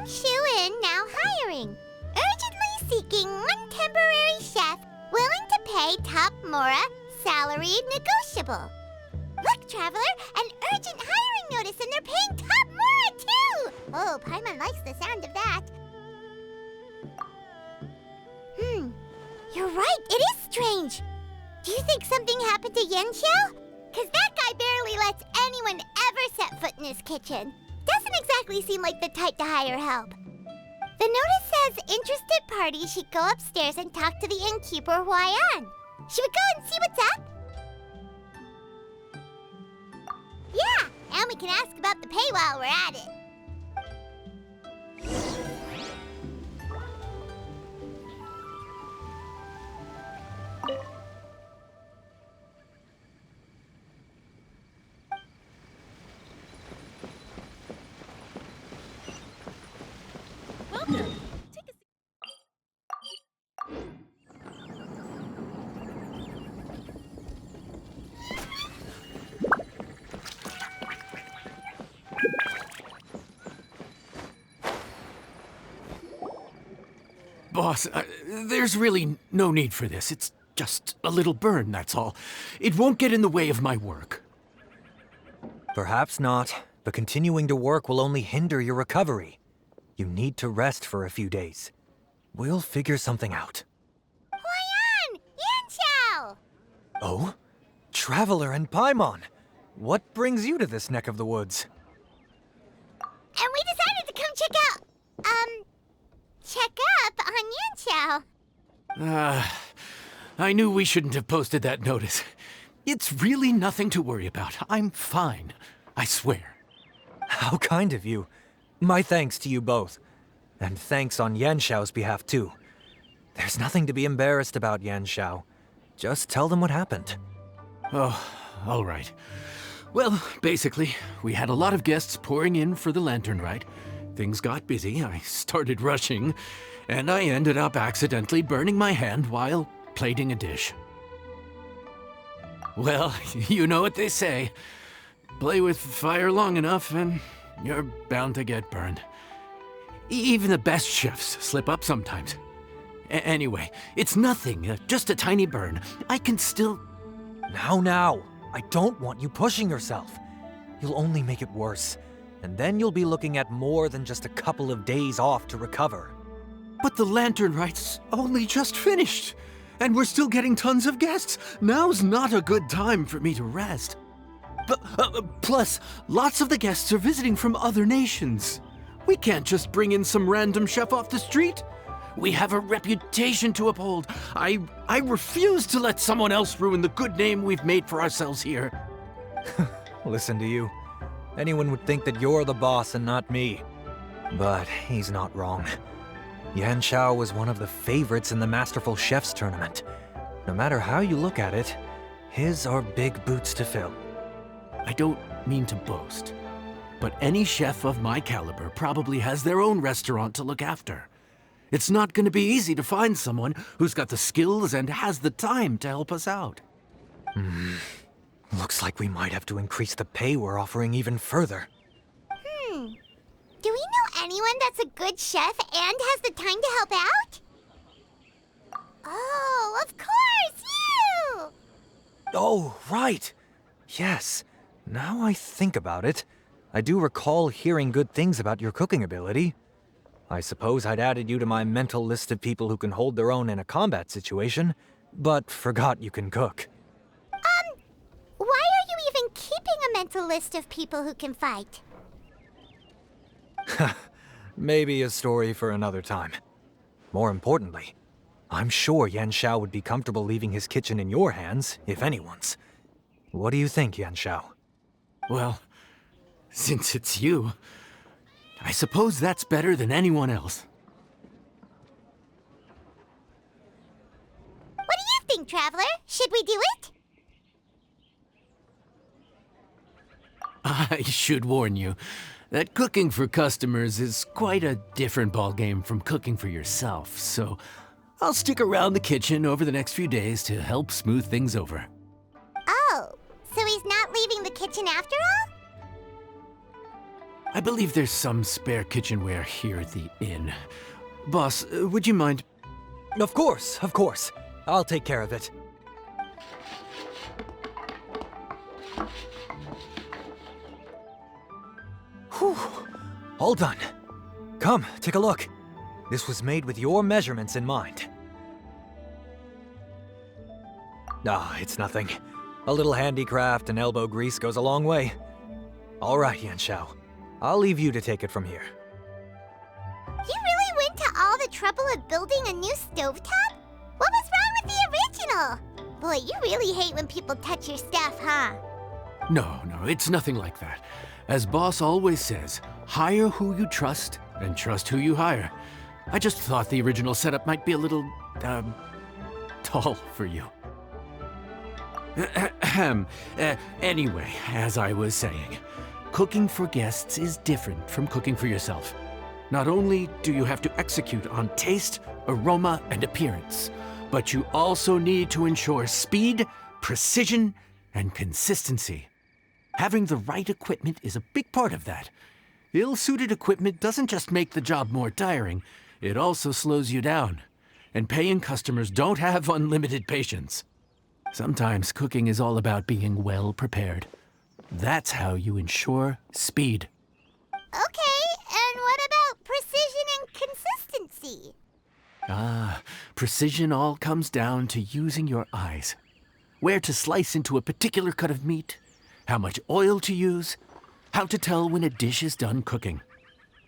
Shu-in now hiring. Urgently seeking one temporary chef willing to pay top Mora, salary negotiable. Look, Traveler, an urgent hiring notice and they're paying top Mora too! Oh, Paimon likes the sound of that. You're right, it is strange. Do you think something happened to Yenxiao? Cause that guy barely lets anyone ever set foot in his kitchen. Doesn't exactly seem like the type to hire help. The notice says interested parties should go upstairs and talk to the innkeeper Huayan. Should we go and see what's up? Yeah, and we can ask about the pay while we're at it. Boss, there's really no need for this. It's just a little burn, that's all. It won't get in the way of my work. Perhaps not, but continuing to work will only hinder your recovery. You need to rest for a few days. We'll figure something out. Huayan! Yanxiao! Oh? Traveler and Paimon! What brings you to this neck of the woods? And we decided to come check up on Yanxiao. I knew we shouldn't have posted that notice. It's really nothing to worry about. I'm fine. I swear. How kind of you. My thanks to you both. And thanks on Yanxiao's behalf, too. There's nothing to be embarrassed about, Yanxiao. Just tell them what happened. Oh, all right. Well, basically, we had a lot of guests pouring in for the lantern ride. Things got busy, I started rushing, and I ended up accidentally burning my hand while plating a dish. Well, you know what they say. Play with fire long enough and you're bound to get burned. Even the best chefs slip up sometimes. Anyway, it's nothing, just a tiny burn. I can still... Now, I don't want you pushing yourself. You'll only make it worse. And then you'll be looking at more than just a couple of days off to recover. But the lantern ride's only just finished. And we're still getting tons of guests. Now's not a good time for me to rest. Plus, lots of the guests are visiting from other nations. We can't just bring in some random chef off the street. We have a reputation to uphold. I refuse to let someone else ruin the good name we've made for ourselves here. Listen to you. Anyone would think that you're the boss and not me. But he's not wrong. Yanxiao was one of the favorites in the Masterful Chefs tournament. No matter how you look at it, his are big boots to fill. I don't mean to boast, but any chef of my caliber probably has their own restaurant to look after. It's not going to be easy to find someone who's got the skills and has the time to help us out. Looks like we might have to increase the pay we're offering even further. Do we know anyone that's a good chef and has the time to help out? Oh, of course, you! Oh, right! Yes, now I think about it, I do recall hearing good things about your cooking ability. I suppose I'd added you to my mental list of people who can hold their own in a combat situation, but forgot you can cook. Why are you even keeping a mental list of people who can fight? Maybe a story for another time. More importantly, I'm sure Yan Xiao would be comfortable leaving his kitchen in your hands, if anyone's. What do you think, Yan Xiao? Well, since it's you, I suppose that's better than anyone else. What do you think, Traveler? Should we do it? I should warn you that cooking for customers is quite a different ballgame from cooking for yourself, so I'll stick around the kitchen over the next few days to help smooth things over. Oh, so he's not leaving the kitchen after all? I believe there's some spare kitchenware here at the inn. Boss, would you mind? Of course, of course. I'll take care of it. Whew. All done. Come, take a look. This was made with your measurements in mind. Ah, it's nothing. A little handicraft and elbow grease goes a long way. All right, Yan Xiao. I'll leave you to take it from here. You really went to all the trouble of building a new stovetop? What was wrong with the original? Boy, you really hate when people touch your stuff, huh? No, it's nothing like that. As Boss always says, hire who you trust and trust who you hire. I just thought the original setup might be a little, tall for you. Anyway, as I was saying, cooking for guests is different from cooking for yourself. Not only do you have to execute on taste, aroma, and appearance, but you also need to ensure speed, precision, and consistency. Having the right equipment is a big part of that. Ill-suited equipment doesn't just make the job more tiring, it also slows you down. And paying customers don't have unlimited patience. Sometimes cooking is all about being well prepared. That's how you ensure speed. Okay, and what about precision and consistency? Precision all comes down to using your eyes. Where to slice into a particular cut of meat, how much oil to use, how to tell when a dish is done cooking.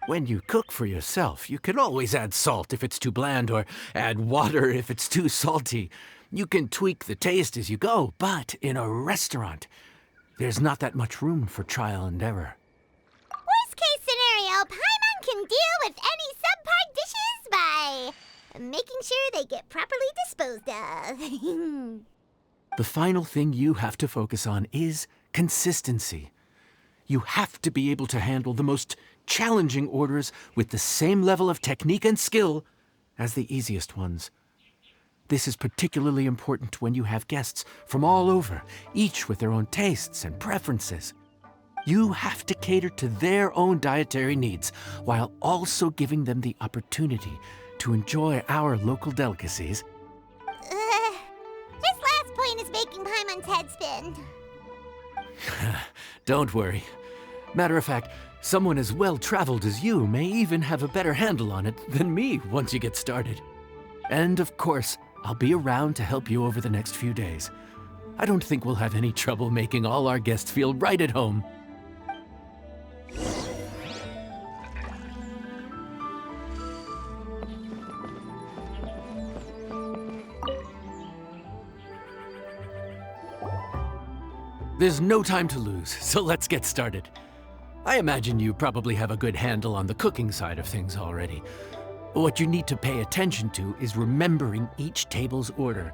When you cook for yourself, you can always add salt if it's too bland or add water if it's too salty. You can tweak the taste as you go, but in a restaurant, there's not that much room for trial and error. Worst case scenario, Paimon can deal with any subpar dishes by making sure they get properly disposed of. The final thing you have to focus on is consistency. You have to be able to handle the most challenging orders with the same level of technique and skill as the easiest ones. This is particularly important when you have guests from all over, each with their own tastes and preferences. You have to cater to their own dietary needs while also giving them the opportunity to enjoy our local delicacies. This last point is making Paimon's head spin. Don't worry. Matter of fact, someone as well-traveled as you may even have a better handle on it than me once you get started. And of course, I'll be around to help you over the next few days. I don't think we'll have any trouble making all our guests feel right at home. There's no time to lose, so let's get started. I imagine you probably have a good handle on the cooking side of things already. What you need to pay attention to is remembering each table's order.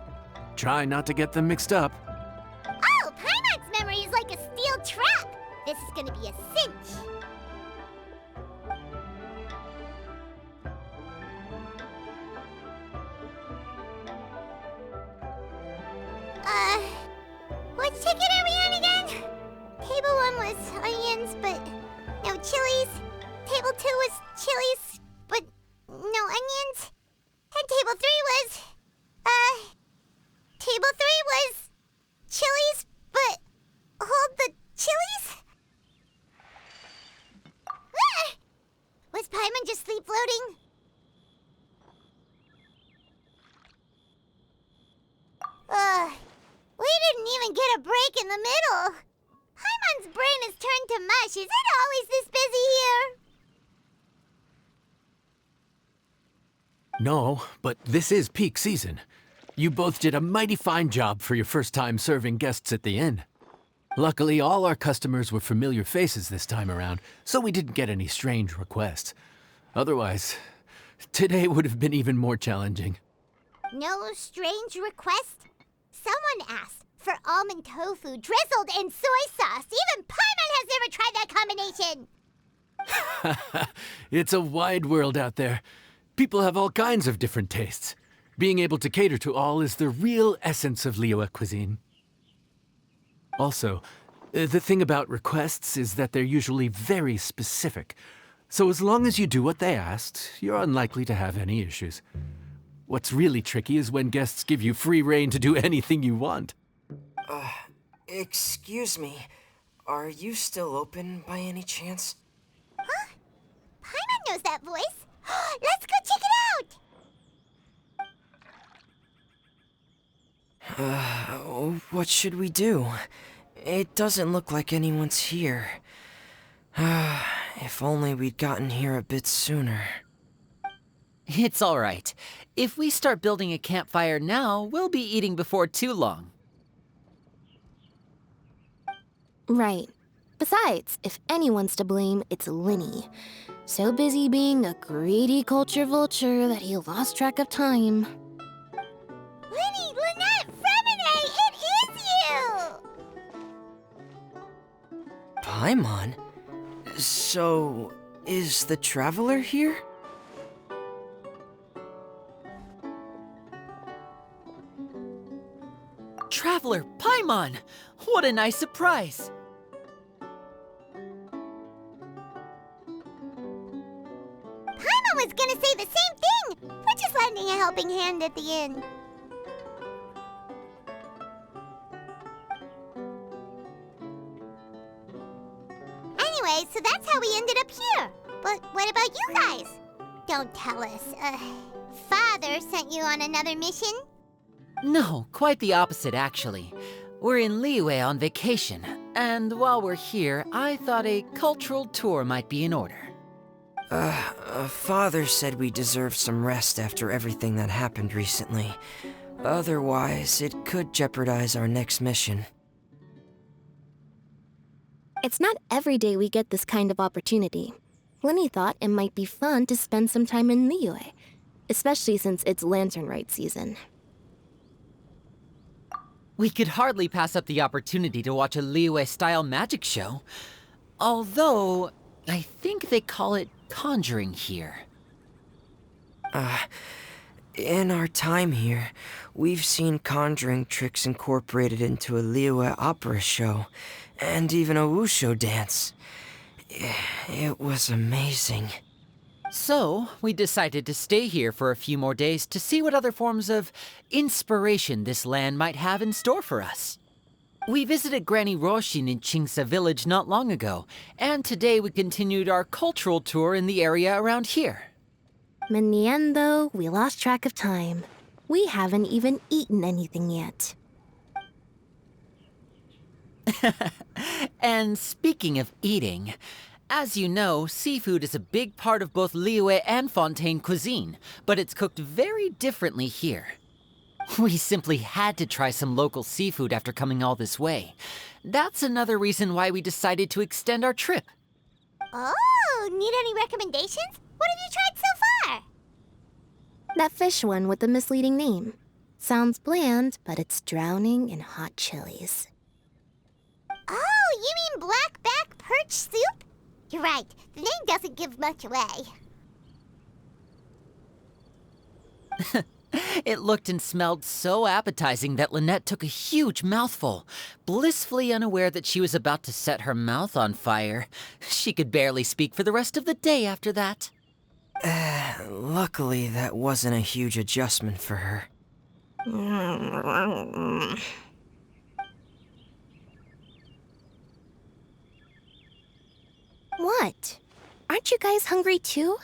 Try not to get them mixed up. Oh, Paimon's memory is like a steel trap. This is gonna be a cinch. Which ticket are we on again? Table 1 was onions, but no chilies. Table 2 was chilies, but no onions. And table 3 was, table 3 was chilies, but hold in the middle. Paimon's brain has turned to mush. Is it always this busy here? No, but this is peak season. You both did a mighty fine job for your first time serving guests at the inn. Luckily, all our customers were familiar faces this time around, so we didn't get any strange requests. Otherwise, today would have been even more challenging. No strange request? Someone asked for almond tofu drizzled in soy sauce. Even Paimon has never tried that combination. It's a wide world out there. People have all kinds of different tastes. Being able to cater to all is the real essence of Liyue cuisine. Also, the thing about requests is that they're usually very specific. So as long as you do what they asked, you're unlikely to have any issues. What's really tricky is when guests give you free rein to do anything you want. Excuse me. Are you still open by any chance? Huh? Paimon knows that voice. Let's go check it out! What should we do? It doesn't look like anyone's here. If only we'd gotten here a bit sooner. It's all right. If we start building a campfire now, we'll be eating before too long. Right. Besides, if anyone's to blame, it's Linny. So busy being a greedy culture vulture that he lost track of time. Linny, Lynette, Fremine, it is you! Paimon? So, is the Traveler here? Traveler, Paimon! What a nice surprise! Paimon was gonna say the same thing! We're just lending a helping hand at the inn. Anyway, so that's how we ended up here. But what about you guys? Don't tell us. Father sent you on another mission? No, quite the opposite, actually. We're in Liyue on vacation, and while we're here, I thought a cultural tour might be in order. Father said we deserve some rest after everything that happened recently. Otherwise, it could jeopardize our next mission. It's not every day we get this kind of opportunity. Linny thought it might be fun to spend some time in Liyue, especially since it's Lantern Rite season. We could hardly pass up the opportunity to watch a Liyue-style magic show. Although, I think they call it conjuring here. In our time here, we've seen conjuring tricks incorporated into a Liyue opera show, and even a wushu dance. It was amazing. So, we decided to stay here for a few more days to see what other forms of inspiration this land might have in store for us. We visited Granny Roshin in Qingsa village not long ago, and today we continued our cultural tour in the area around here. In the end, though, we lost track of time. We haven't even eaten anything yet. And speaking of eating, as you know, seafood is a big part of both Liyue and Fontaine cuisine, but it's cooked very differently here. We simply had to try some local seafood after coming all this way. That's another reason why we decided to extend our trip. Oh, need any recommendations? What have you tried so far? That fish one with the misleading name. Sounds bland, but it's drowning in hot chilies. Oh, you mean blackback perch soup? You're right, the name doesn't give much away. It looked and smelled so appetizing that Lynette took a huge mouthful, blissfully unaware that she was about to set her mouth on fire. She could barely speak for the rest of the day after that. Luckily, that wasn't a huge adjustment for her. What? Aren't you guys hungry too?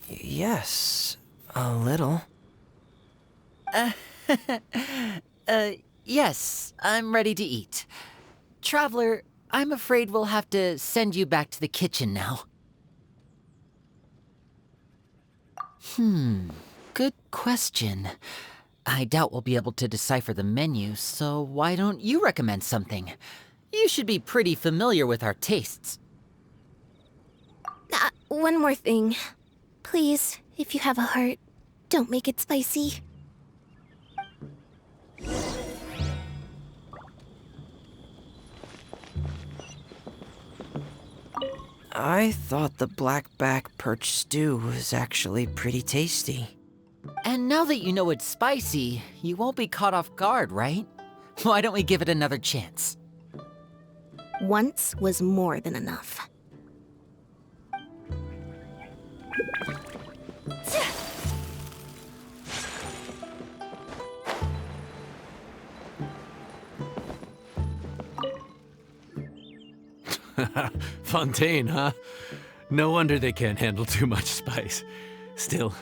Yes, a little. Yes, I'm ready to eat. Traveler, I'm afraid we'll have to send you back to the kitchen now. Good question. I doubt we'll be able to decipher the menu, so why don't you recommend something? You should be pretty familiar with our tastes. One more thing. Please, if you have a heart, don't make it spicy. I thought the blackback perch stew was actually pretty tasty. And now that you know it's spicy, you won't be caught off guard, right? Why don't we give it another chance? Once was more than enough. Fontaine, huh? No wonder they can't handle too much spice. Still,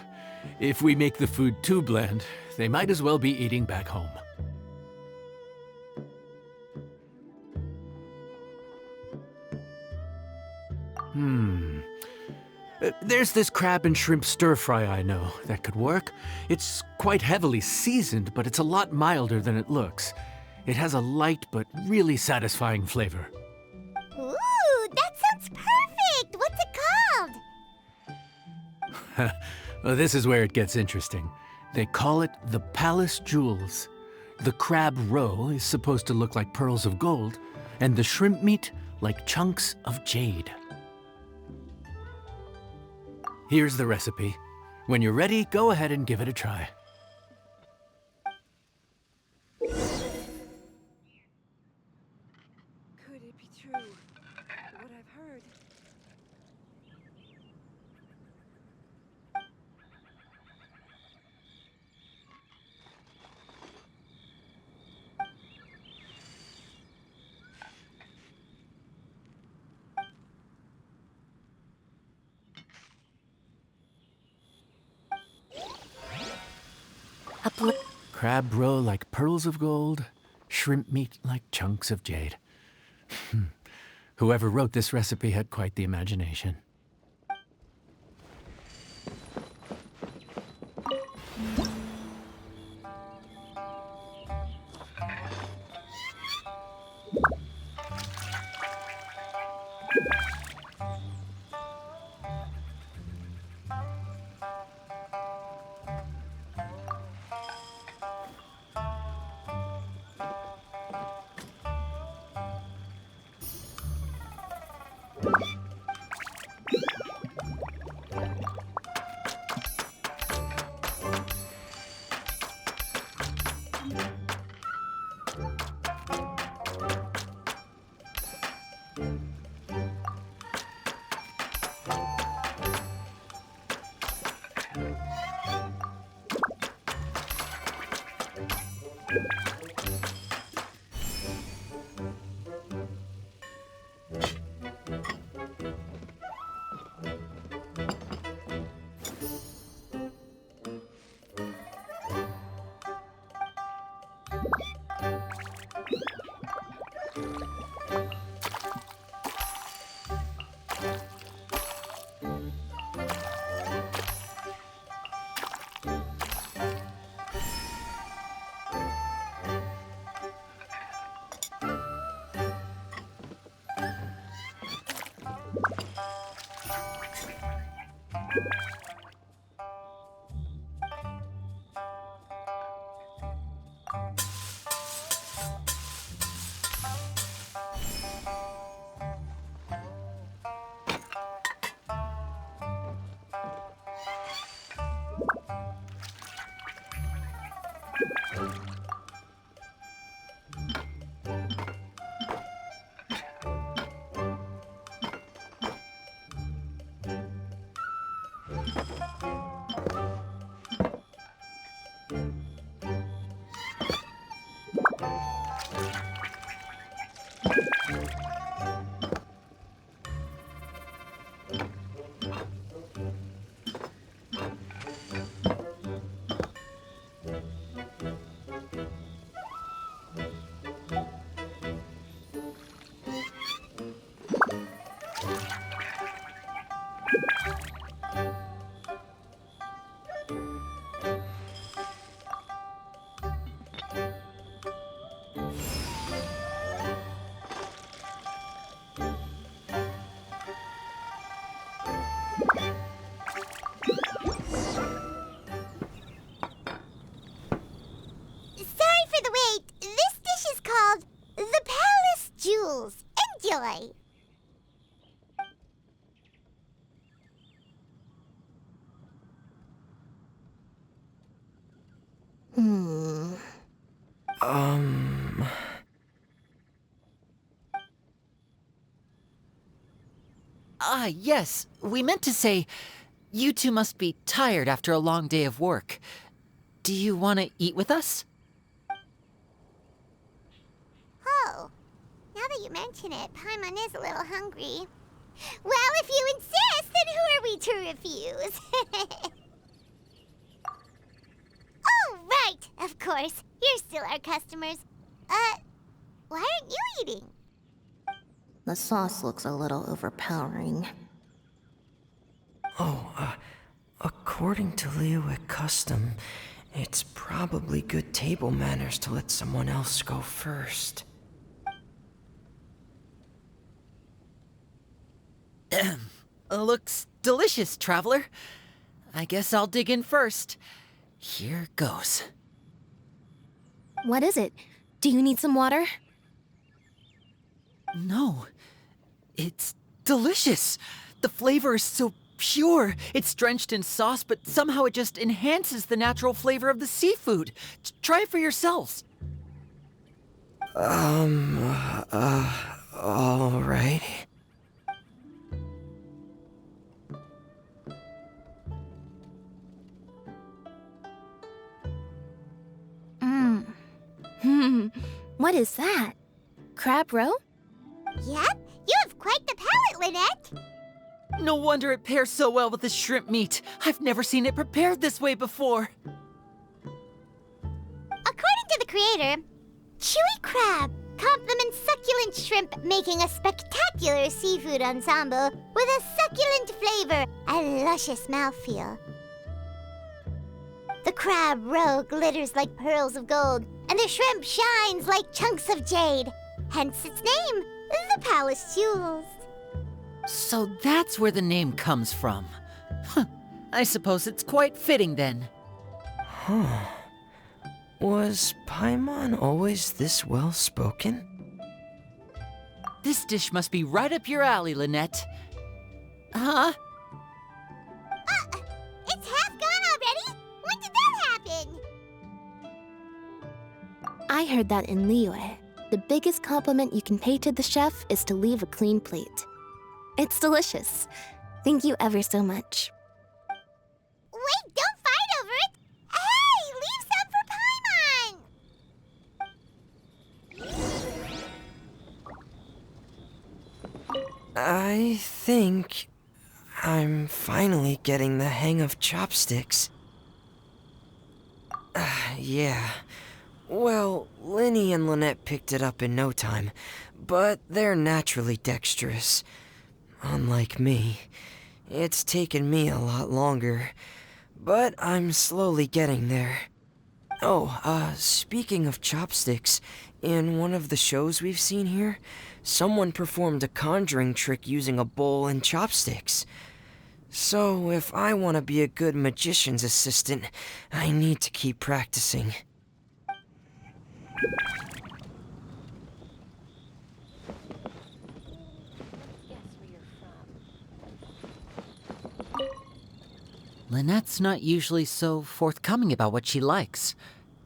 if we make the food too bland, they might as well be eating back home. There's this crab and shrimp stir-fry I know that could work. It's quite heavily seasoned, but it's a lot milder than it looks. It has a light but really satisfying flavor. Ooh, that sounds perfect! What's it called? Well, this is where it gets interesting. They call it the Palace Jewels. The crab roe is supposed to look like pearls of gold, and the shrimp meat like chunks of jade. Here's the recipe. When you're ready, go ahead and give it a try. Could it be true? What I've heard. Crab roe like pearls of gold, shrimp meat like chunks of jade. Whoever wrote this recipe had quite the imagination. Yes, we meant to say, you two must be tired after a long day of work. Do you want to eat with us? Oh, now that you mention it, Paimon is a little hungry. Well, if you insist, then who are we to refuse? Oh, right, of course. You're still our customers. Why aren't you eating? The sauce looks a little overpowering. Oh, according to Liyue custom, it's probably good table manners to let someone else go first. Looks delicious, traveler. I guess I'll dig in first. Here goes. What is it? Do you need some water? No, it's delicious. The flavor is so pure. It's drenched in sauce, but somehow it just enhances the natural flavor of the seafood. Try it for yourselves. Alright. What is that? Crab roe? Yep, you have quite the palate, Lynette. No wonder it pairs so well with the shrimp meat. I've never seen it prepared this way before. According to the creator, chewy crab complements succulent shrimp, making a spectacular seafood ensemble with a succulent flavor and luscious mouthfeel. The crab roe glitters like pearls of gold, and the shrimp shines like chunks of jade. Hence its name, the Palace Jewels. So that's where the name comes from. Huh. I suppose it's quite fitting then. Huh. Was Paimon always this well-spoken? This dish must be right up your alley, Lynette. Huh? It's half gone already? When did that happen? I heard that in Liyue, the biggest compliment you can pay to the chef is to leave a clean plate. It's delicious. Thank you ever so much. Wait, don't fight over it! Hey, leave some for Paimon! I think I'm finally getting the hang of chopsticks. Yeah. Well, Linny and Lynette picked it up in no time, but they're naturally dexterous. Unlike me, it's taken me a lot longer, but I'm slowly getting there. Oh, speaking of chopsticks, in one of the shows we've seen here, someone performed a conjuring trick using a bowl and chopsticks. So, if I want to be a good magician's assistant, I need to keep practicing. Lynette's not usually so forthcoming about what she likes.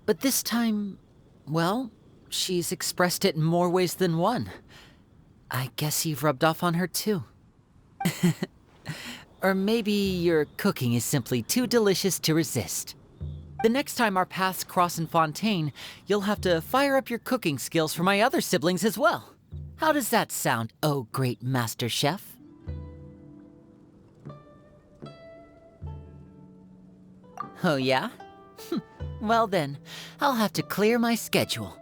But this time, well, she's expressed it in more ways than one. I guess you've rubbed off on her too. Or maybe your cooking is simply too delicious to resist. The next time our paths cross in Fontaine, you'll have to fire up your cooking skills for my other siblings as well. How does that sound, oh great master chef? Oh yeah? Well then, I'll have to clear my schedule.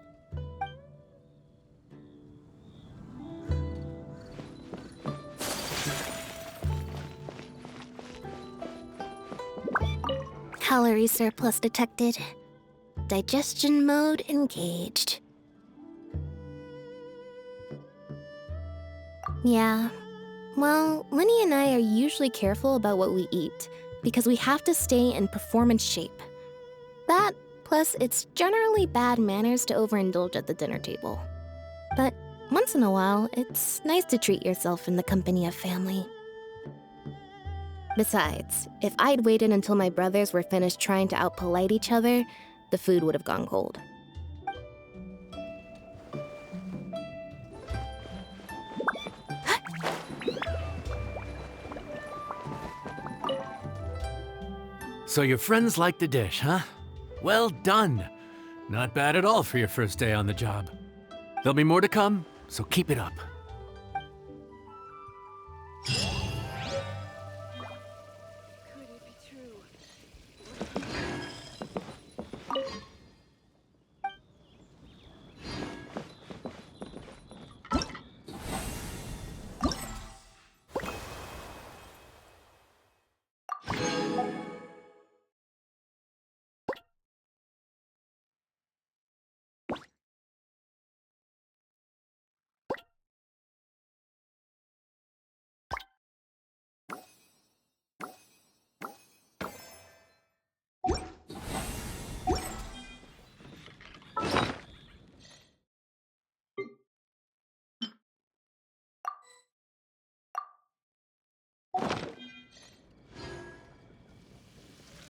Calorie surplus detected. Digestion mode engaged. Yeah. Well, Linny and I are usually careful about what we eat, because we have to stay in performance shape. That, plus it's generally bad manners to overindulge at the dinner table. But once in a while, it's nice to treat yourself in the company of family. Besides, if I'd waited until my brothers were finished trying to outpolite each other, the food would have gone cold. So your friends like the dish, huh? Well done. Not bad at all for your first day on the job. There'll be more to come, so keep it up.